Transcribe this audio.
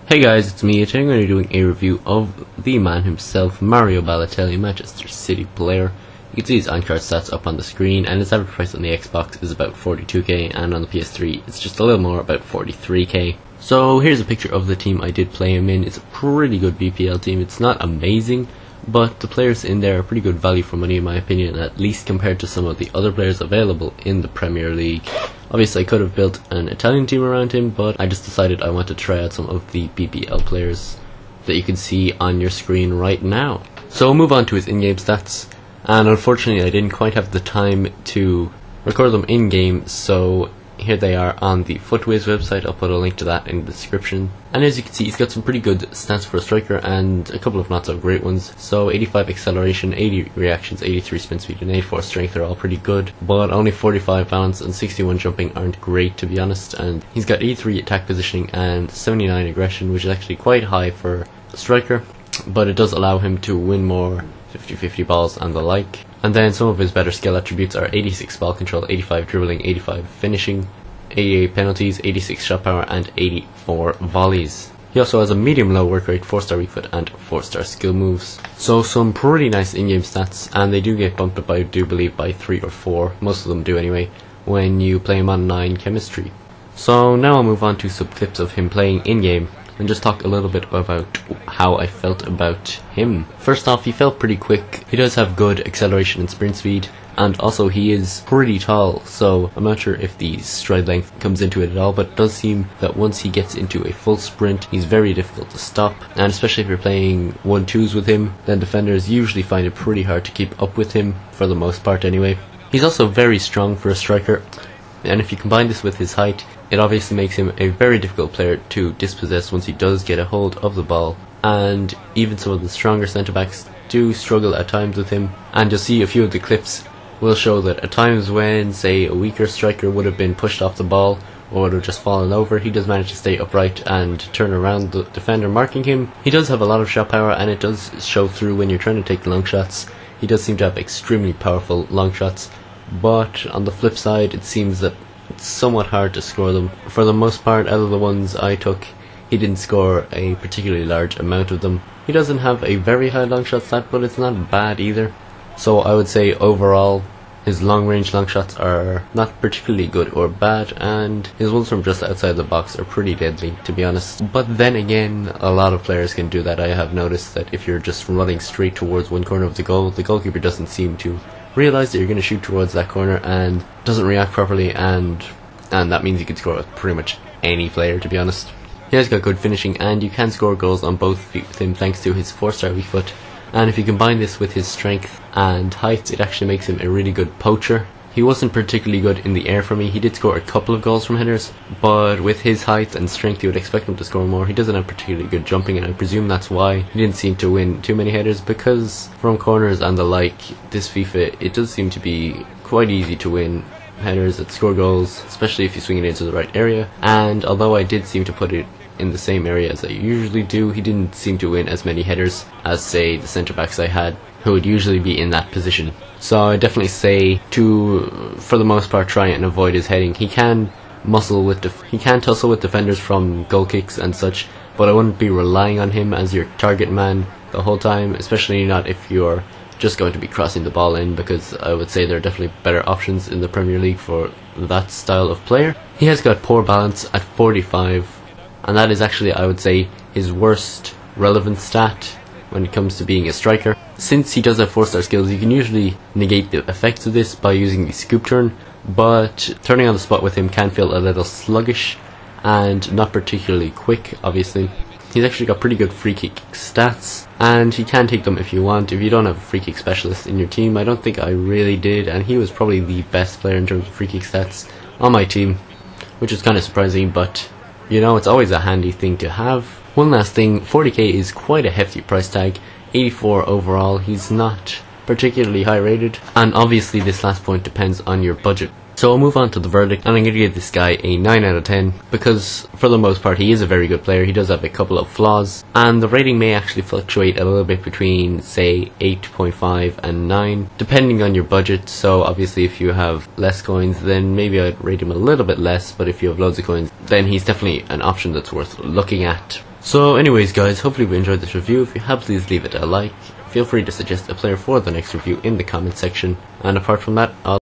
Hey guys, it's me. Today I'm going to be doing a review of the man himself, Mario Balotelli, Manchester City player. You can see his on-card stats up on the screen, and his average price on the Xbox is about 42k, and on the PS3 it's just a little more, about 43k. So here's a picture of the team I did play him in. It's a pretty good BPL team. It's not amazing, but the players in there are pretty good value for money in my opinion, at least compared to some of the other players available in the Premier League. Obviously I could have built an Italian team around him, but I just decided I want to try out some of the BPL players that you can see on your screen right now. So we'll move on to his in-game stats, and unfortunately I didn't quite have the time to record them in-game, so here they are on the Footwiz website. I'll put a link to that in the description. And as you can see, he's got some pretty good stats for a striker and a couple of not so great ones. So 85 acceleration, 80 reactions, 83 spin speed and 84 strength are all pretty good, but only 45 balance and 61 jumping aren't great, to be honest. And he's got 83 attack positioning and 79 aggression, which is actually quite high for a striker, but it does allow him to win more 50-50 balls and the like. And then some of his better skill attributes are 86 ball control, 85 dribbling, 85 finishing, 88 penalties, 86 shot power and 84 volleys. He also has a medium-low work rate, 4-star weak foot and 4-star skill moves. So some pretty nice in-game stats, and they do get bumped up, I do believe, by 3 or 4, most of them do anyway, when you play him on 9 chemistry. So now I'll move on to some clips of him playing in-game and just talk a little bit about how I felt about him. First off, he felt pretty quick. He does have good acceleration and sprint speed, and also he is pretty tall, so I'm not sure if the stride length comes into it at all, but it does seem that once he gets into a full sprint, he's very difficult to stop, and especially if you're playing 1-2s with him, then defenders usually find it pretty hard to keep up with him, for the most part anyway. He's also very strong for a striker, and if you combine this with his height, it obviously makes him a very difficult player to dispossess once he does get a hold of the ball, and even some of the stronger centre-backs do struggle at times with him. And you'll see a few of the clips will show that at times when, say, a weaker striker would have been pushed off the ball or would have just fallen over, he does manage to stay upright and turn around the defender marking him. He does have a lot of shot power, and it does show through when you're trying to take long shots. He does seem to have extremely powerful long shots, but on the flip side it seems that it's somewhat hard to score them. For the most part, out of the ones I took, he didn't score a particularly large amount of them. He doesn't have a very high long shot stat, but it's not bad either. So I would say overall, his long range long shots are not particularly good or bad, and his ones from just outside the box are pretty deadly, to be honest. But then again, a lot of players can do that. I have noticed that if you're just running straight towards one corner of the goal, the goalkeeper doesn't seem to realize that you're going to shoot towards that corner and doesn't react properly, and that means you can score with pretty much any player, to be honest. He has got good finishing, and you can score goals on both feet with him thanks to his 4-star weak foot, and if you combine this with his strength and height, it actually makes him a really good poacher. He wasn't particularly good in the air for me. He did score a couple of goals from headers, but with his height and strength you would expect him to score more. He doesn't have particularly good jumping, and I presume that's why he didn't seem to win too many headers, because from corners and the like, this FIFA, it does seem to be quite easy to win headers and score goals, especially if you swing it into the right area. And although I did seem to put it in the same area as I usually do, he didn't seem to win as many headers as, say, the centre backs I had, who would usually be in that position. So I definitely say to, for the most part, try and avoid his heading. He can tussle with defenders from goal kicks and such, but I wouldn't be relying on him as your target man the whole time, especially not if you're just going to be crossing the ball in, because I would say there are definitely better options in the Premier League for that style of player. He has got poor balance at 45, and that is actually, I would say, his worst relevant stat when it comes to being a striker. Since he does have 4-star skills, you can usually negate the effects of this by using the scoop turn, but turning on the spot with him can feel a little sluggish and not particularly quick, obviously. He's actually got pretty good free kick stats, and he can take them if you want. If you don't have a free kick specialist in your team, I don't think I really did, and he was probably the best player in terms of free kick stats on my team, which is kind of surprising, but you know, it's always a handy thing to have. One last thing, 40k is quite a hefty price tag, 84 overall. He's not particularly high rated, and obviously this last point depends on your budget. So I'll move on to the verdict, and I'm going to give this guy a 9 out of 10, because for the most part he is a very good player. He does have a couple of flaws, and the rating may actually fluctuate a little bit between, say, 8.5 and 9, depending on your budget. So obviously if you have less coins, then maybe I'd rate him a little bit less, but if you have loads of coins, then he's definitely an option that's worth looking at. So anyways guys, hopefully you enjoyed this review. If you have, please leave it a like. Feel free to suggest a player for the next review in the comment section, and apart from that, I'll